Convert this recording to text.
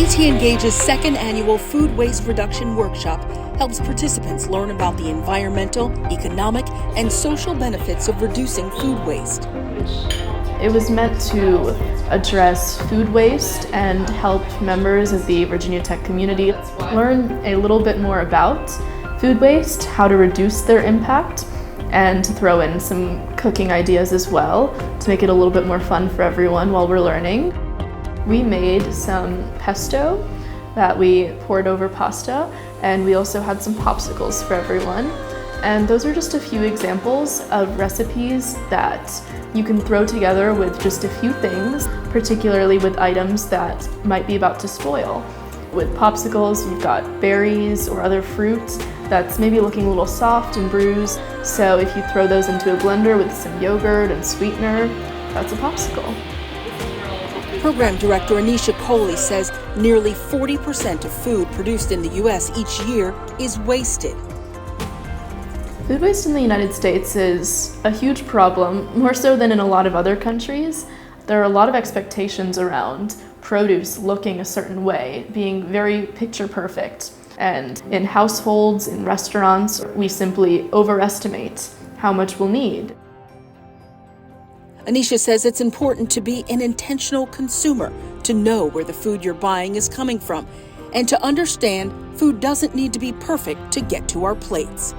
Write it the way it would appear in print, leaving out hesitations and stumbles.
CT Engage's second annual Food Waste Reduction Workshop helps participants learn about the environmental, economic, and social benefits of reducing food waste. It was meant to address food waste and help members of the Virginia Tech community learn a little bit more about food waste, how to reduce their impact, and to throw in some cooking ideas as well to make it a little bit more fun for everyone while we're learning. We made some pesto that we poured over pasta, and we also had some popsicles for everyone. And those are just a few examples of recipes that you can throw together with just a few things, particularly with items that might be about to spoil. With popsicles, you've got berries or other fruit that's maybe looking a little soft and bruised. So if you throw those into a blender with some yogurt and sweetener, that's a popsicle. Program Director Anisha Kohli says nearly 40% of food produced in the U.S. each year is wasted. Food waste in the United States is a huge problem, more so than in a lot of other countries. There are a lot of expectations around produce looking a certain way, being very picture perfect. And in households, in restaurants, we simply overestimate how much we'll need. Anisha says it's important to be an intentional consumer, to know where the food you're buying is coming from, and to understand food doesn't need to be perfect to get to our plates.